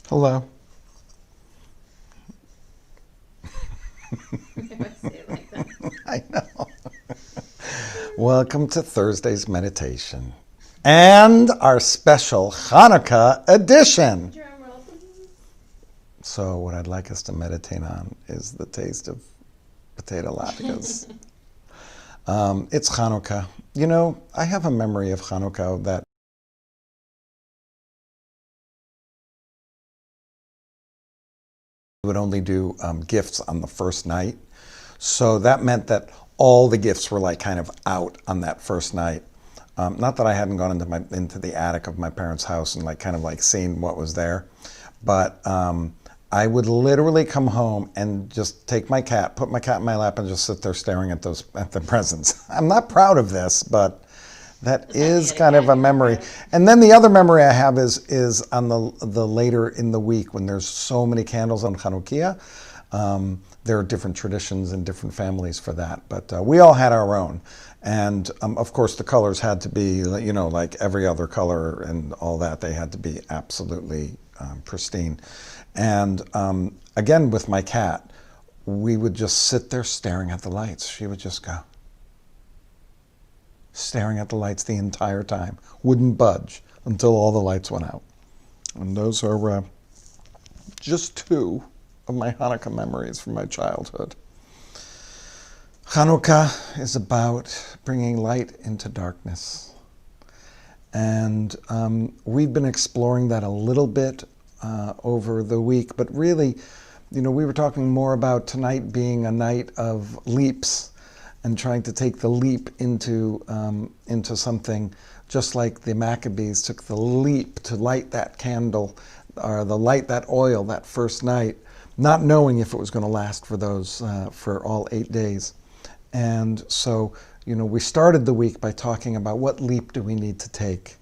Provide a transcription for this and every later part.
Hello. Never say it like that. I know. Welcome to Thursday's meditation and our special Hanukkah edition. Drum roll, please. So, what I'd like us to meditate on is the taste of potato latkes. It's Hanukkah. You know, I have a memory of Hanukkah that we would only do gifts on the first night. So that meant that all the gifts were like kind of out on that first night. Not that I hadn't gone into the attic of my parents' house and like kind of like seen what was there, but I would literally come home and just take my cat, put my cat in my lap, and just sit there staring at the presents. I'm not proud of this, but that is kind of a memory. And then the other memory I have is on the later in the week when there's so many candles on Chanukiah. There are different traditions and different families for that, but we all had our own. And of course, the colors had to be, you know, like every other color and all that. They had to be absolutely pristine. And again, with my cat, we would just sit there staring at the lights. She would just go, staring at the lights the entire time, wouldn't budge until all the lights went out. And those are just two of my Hanukkah memories from my childhood. Hanukkah is about bringing light into darkness. And we've been exploring that a little bit over the week, but really, you know, we were talking more about tonight being a night of leaps and trying to take the leap into something, just like the Maccabees took the leap to light that candle or light that oil that first night, not knowing if it was going to last for all 8 days. And so, you know, we started the week by talking about what leap do we need to take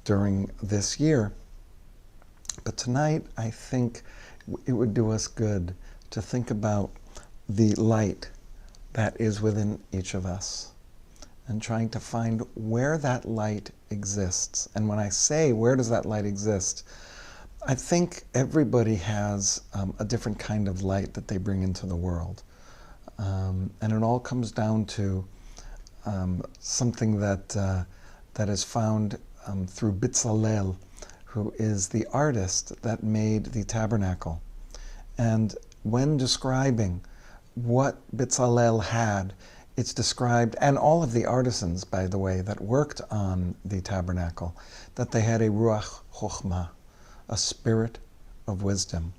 during this year. But tonight, I think it would do us good to think about the light that is within each of us and trying to find where that light exists. And when I say, where does that light exist? I think everybody has a different kind of light that they bring into the world. And it all comes down to something that is found through Bezalel, who is the artist that made the tabernacle. And when describing what Bezalel had, it's described, and all of the artisans, by the way, that worked on the tabernacle, that they had a ruach chokhmah, a spirit of wisdom.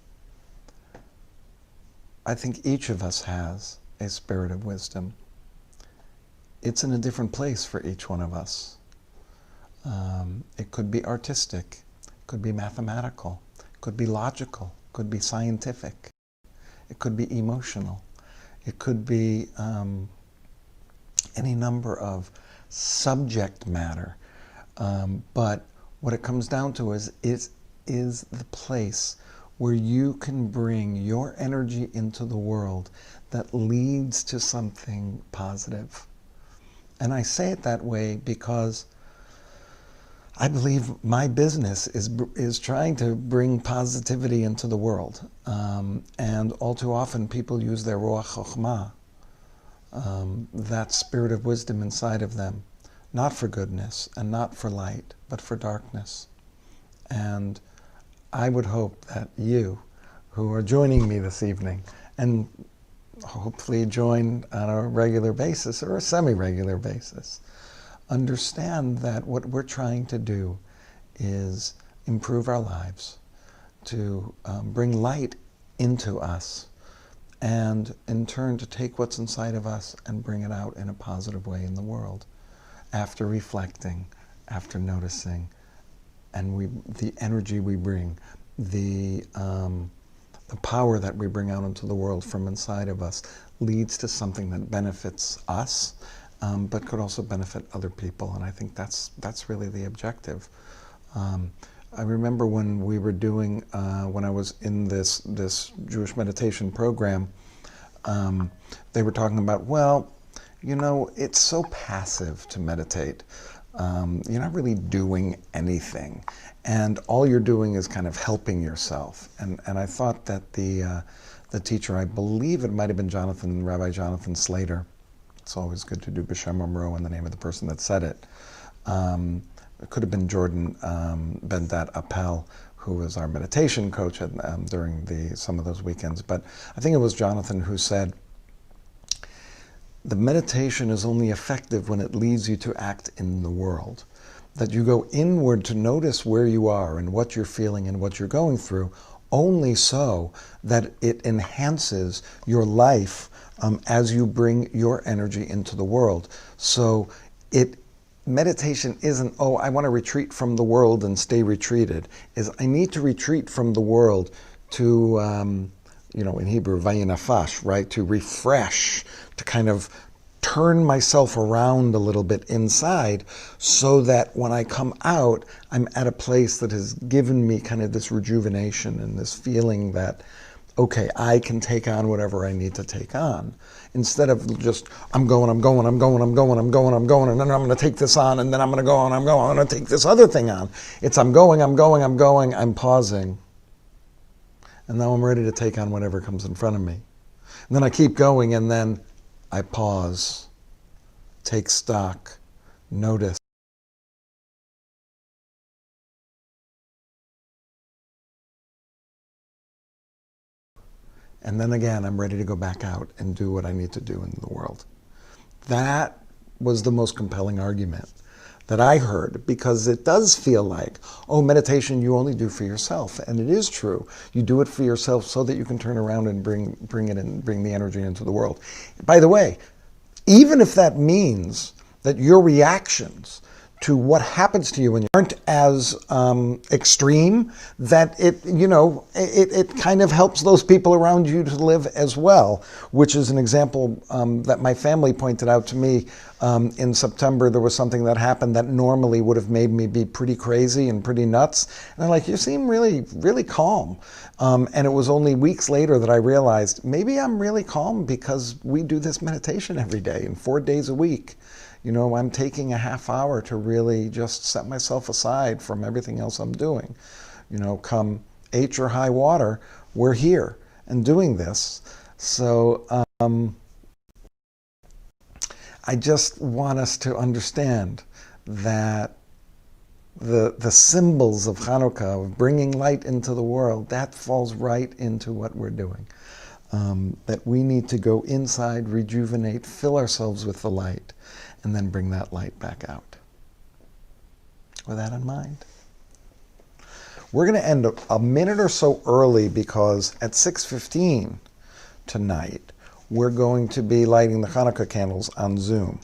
I think each of us has a spirit of wisdom. It's in a different place for each one of us. It could be artistic, it could be mathematical, it could be logical, it could be scientific, it could be emotional, it could be any number of subject matter. But what it comes down to is the place where you can bring your energy into the world that leads to something positive. And I say it that way because I believe my business is trying to bring positivity into the world. And all too often people use their Ruach Chokhmah, that spirit of wisdom inside of them, not for goodness and not for light, but for darkness. And I would hope that you, who are joining me this evening, and hopefully join on a regular basis or a semi-regular basis, understand that what we're trying to do is improve our lives, to bring light into us, and in turn to take what's inside of us and bring it out in a positive way in the world, after reflecting, after noticing, and the energy we bring, the power that we bring out into the world from inside of us leads to something that benefits us, but could also benefit other people. And I think that's really the objective. I remember when we were doing, when I was in this Jewish meditation program, they were talking about, well, you know, it's so passive to meditate. You're not really doing anything. And all you're doing is kind of helping yourself. And I thought that the teacher, I believe it might have been Rabbi Jonathan Slater. It's always good to do B'Shem Omro in the name of the person that said it. It could have been Jordan Bendat Appel, who was our meditation coach during some of those weekends. But I think it was Jonathan who said, the meditation is only effective when it leads you to act in the world. That you go inward to notice where you are and what you're feeling and what you're going through, only so that it enhances your life as you bring your energy into the world. So meditation isn't, oh, I want to retreat from the world and stay retreated. I need to retreat from the world to, in Hebrew, vayinafash, right? To refresh, to kind of turn myself around a little bit inside so that when I come out, I'm at a place that has given me kind of this rejuvenation and this feeling that, okay, I can take on whatever I need to take on. Instead of just, I'm going, and then I'm going to take this on, and then I'm going to go, and I'm going to take this other thing on. It's I'm going, I'm pausing. And now I'm ready to take on whatever comes in front of me. And then I keep going, and then I pause, take stock, notice. And then again, I'm ready to go back out and do what I need to do in the world. That was the most compelling argument that I heard, because it does feel like, oh, meditation you only do for yourself. And it is true. You do it for yourself so that you can turn around and bring the energy into the world. By the way, even if that means that your reactions to what happens to you when you aren't as extreme, that it kind of helps those people around you to live as well, which is an example that my family pointed out to me. In September, there was something that happened that normally would have made me be pretty crazy and pretty nuts. And they're like, you seem really, really calm. And it was only weeks later that I realized maybe I'm really calm because we do this meditation every day and 4 days a week. I'm taking a half hour to really just set myself aside from everything else I'm doing. Come H or high water, we're here and doing this. So I just want us to understand that the symbols of Hanukkah, of bringing light into the world, that falls right into what we're doing. That we need to go inside, rejuvenate, fill ourselves with the light, and then bring that light back out. With that in mind, we're going to end a minute or so early because at 6:15 tonight, we're going to be lighting the Hanukkah candles on Zoom.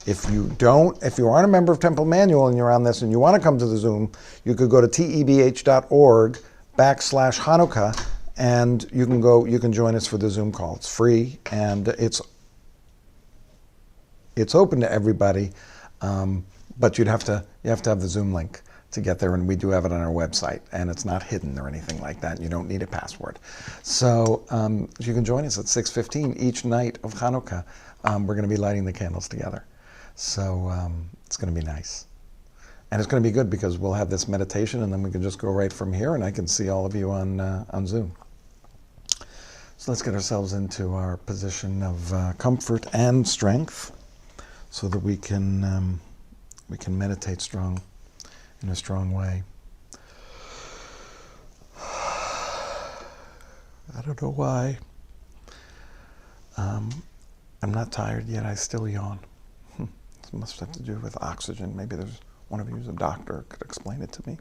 If you aren't a member of Temple Manual and you're on this and you want to come to the Zoom, you could go to tebh.org/Hanukkah and you can join us for the Zoom call. It's free and it's open to everybody, but you have to have the Zoom link to get there, and we do have it on our website, and it's not hidden or anything like that. You don't need a password. So you can join us at 6:15 each night of Hanukkah. We're going to be lighting the candles together. So it's going to be nice. And it's going to be good because we'll have this meditation, and then we can just go right from here, and I can see all of you on Zoom. So let's get ourselves into our position of comfort and strength, so that we can meditate in a strong way. I don't know why. I'm not tired yet. I still yawn. This must have to do with oxygen. Maybe there's one of you who's a doctor could explain it to me.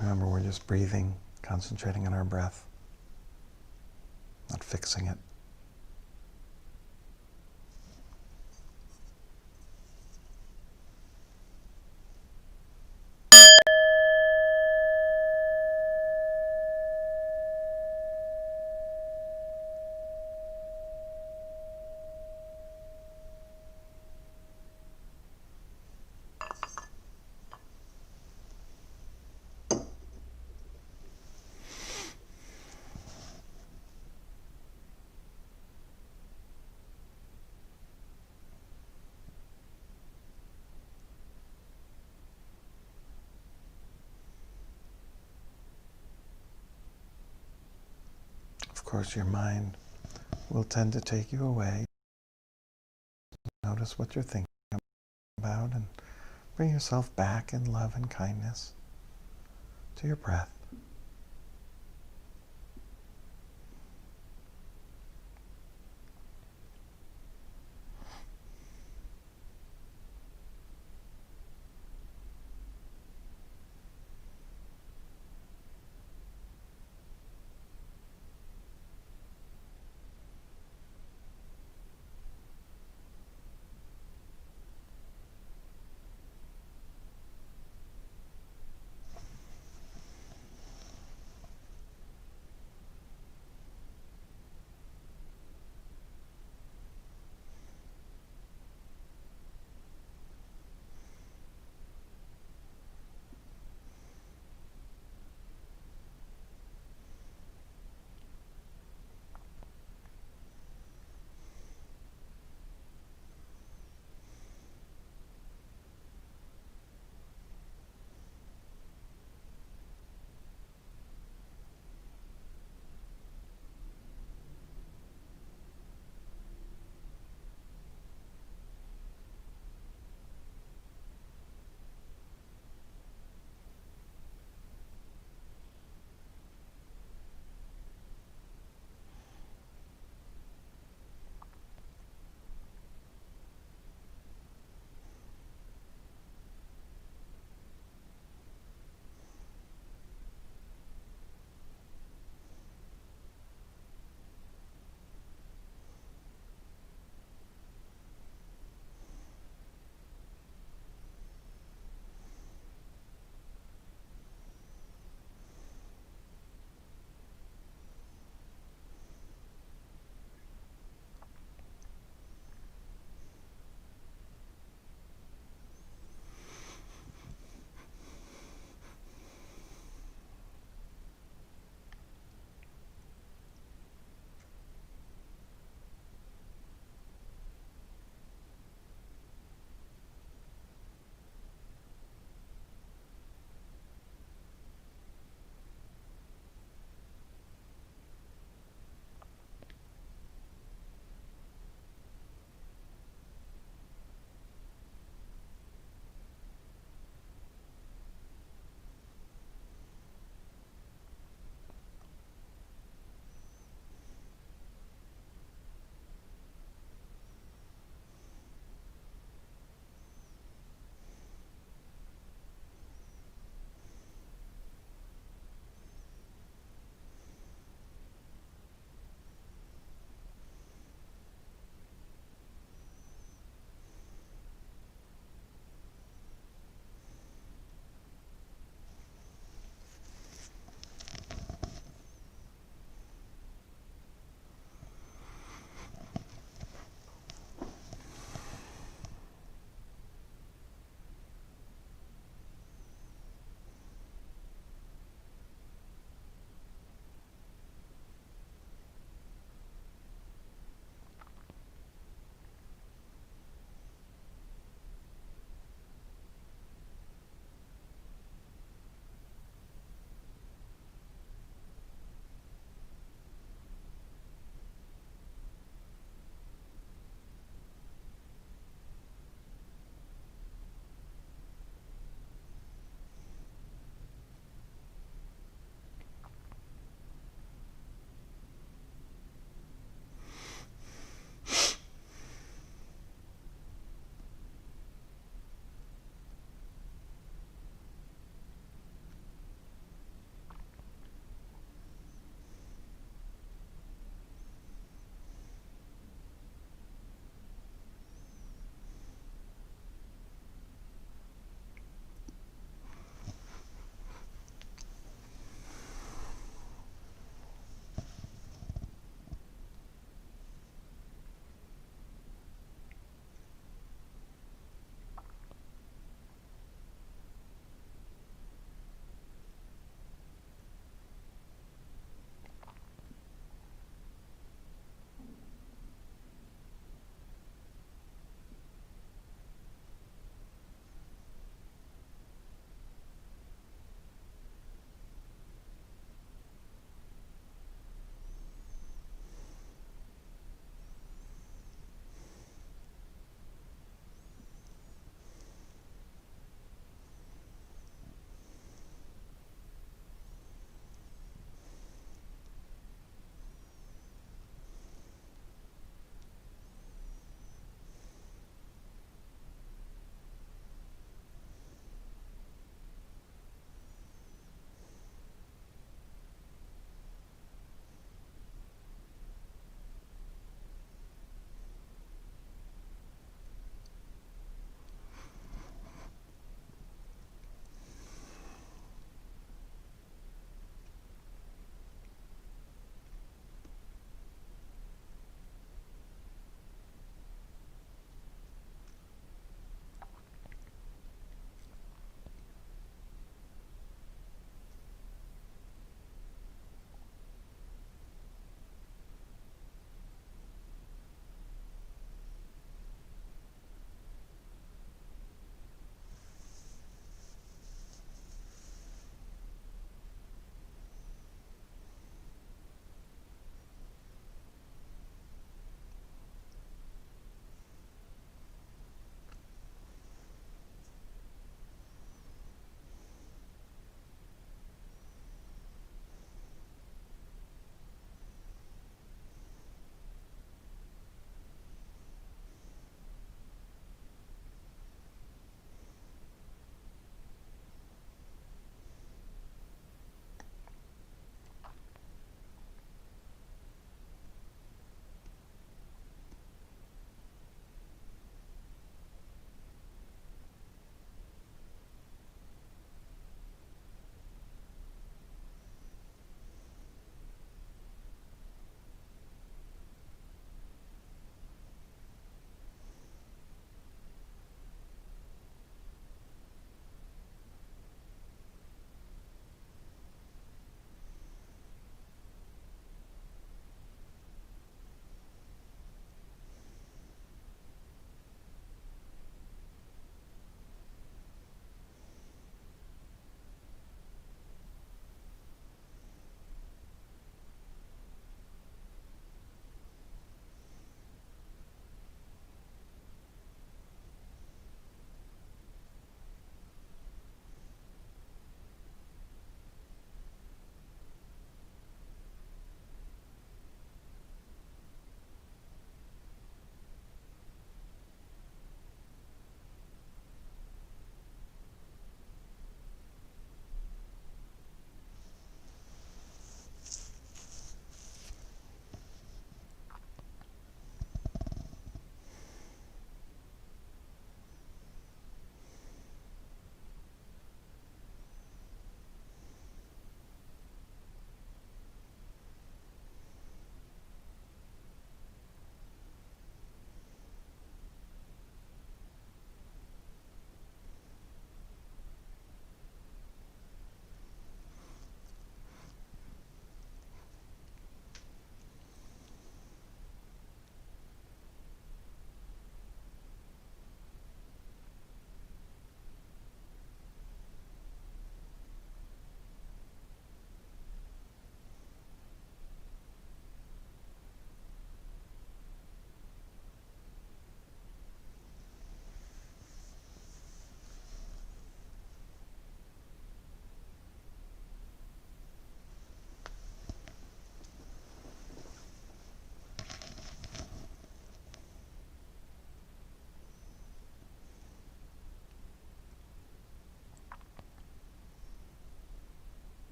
Remember, we're just breathing, concentrating on our breath, not fixing it. course, your mind will tend to take you away. Notice what you're thinking about and bring yourself back in love and kindness to your breath.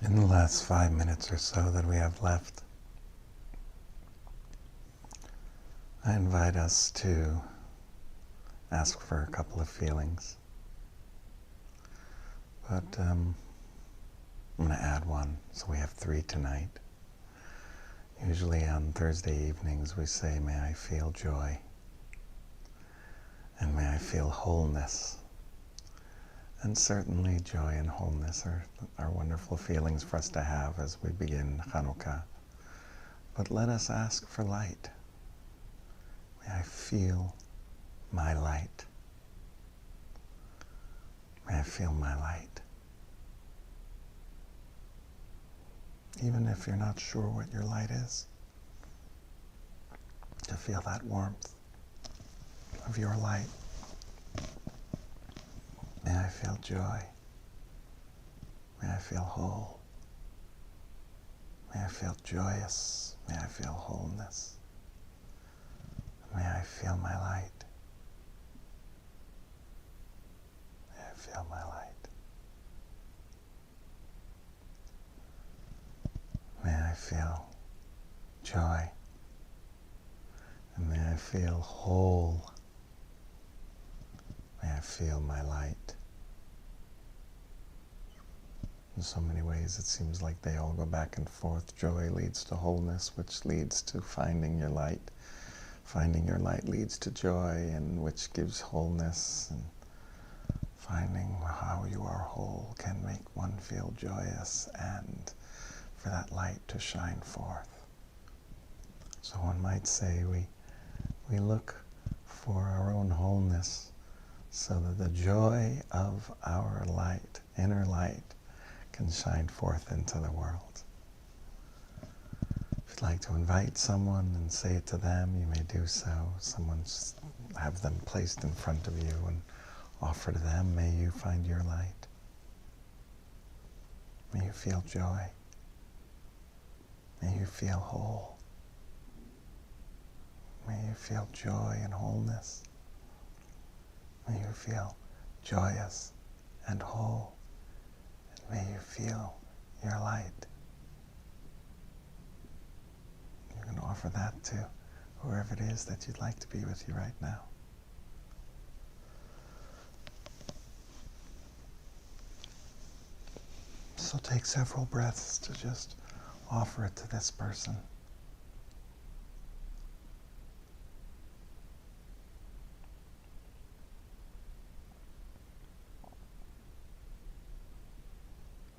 In the last 5 minutes or so that we have left, I invite us to ask for a couple of feelings. But I'm going to add one, so we have 3 tonight. Usually on Thursday evenings we say, may I feel joy, and may I feel wholeness. And certainly joy and wholeness are wonderful feelings for us to have as we begin Hanukkah. But let us ask for light. May I feel my light. May I feel my light. Even if you're not sure what your light is, to feel that warmth of your light. May I feel joy. May I feel whole. May I feel joyous. May I feel wholeness. May I feel my light. May I feel my light. May I feel joy. And may I feel whole. May I feel my light. In so many ways it seems like they all go back and forth. Joy leads to wholeness, which leads to finding your light. Finding your light leads to joy, and which gives wholeness. And finding how you are whole can make one feel joyous and for that light to shine forth. So one might say we look for our own wholeness so that the joy of our light, inner light, can shine forth into the world. If you'd like to invite someone and say it to them, you may do so. Have them placed in front of you and offer to them, may you find your light. May you feel joy. May you feel whole. May you feel joy and wholeness. May you feel joyous and whole. And may you feel your light. You can offer that to whoever it is that you'd like to be with you right now. So take several breaths to just offer it to this person.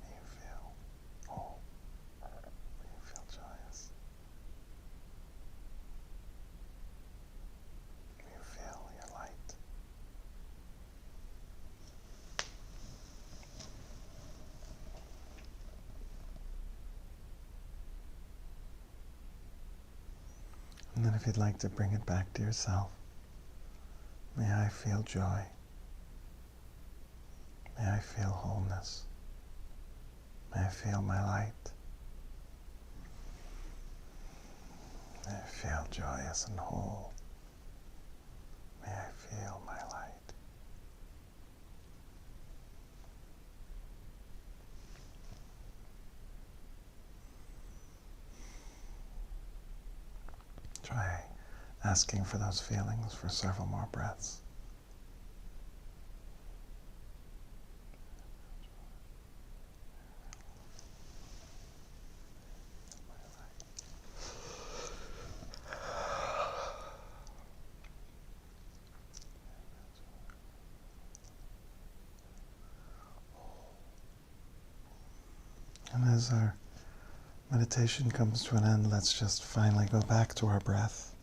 May you feel whole. May you feel joyous. May you feel your light. And then if you'd like to bring it back to yourself, may I feel joy. May I feel wholeness. May I feel my light. May I feel joyous and whole. May I feel my light. Try asking for those feelings for several more breaths. And as our meditation comes to an end, let's just finally go back to our breath.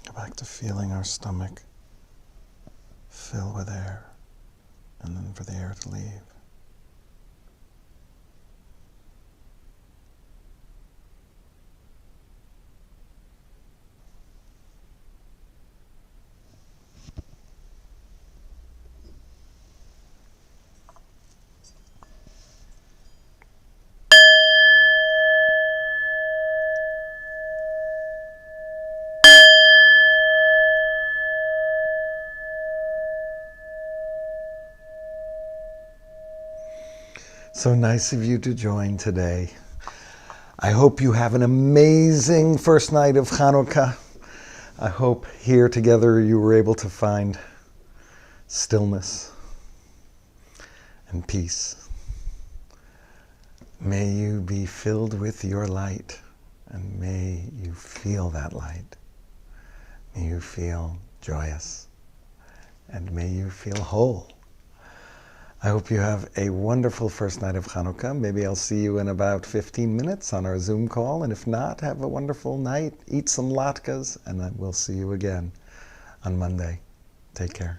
Go back to feeling our stomach fill with air, and then for the air to leave. So nice of you to join today. I hope you have an amazing first night of Hanukkah. I hope here together you were able to find stillness and peace. May you be filled with your light, and may you feel that light. May you feel joyous, and may you feel whole. I hope you have a wonderful first night of Hanukkah. Maybe I'll see you in about 15 minutes on our Zoom call, and if not, have a wonderful night, eat some latkes, and then we'll see you again on Monday. Take care.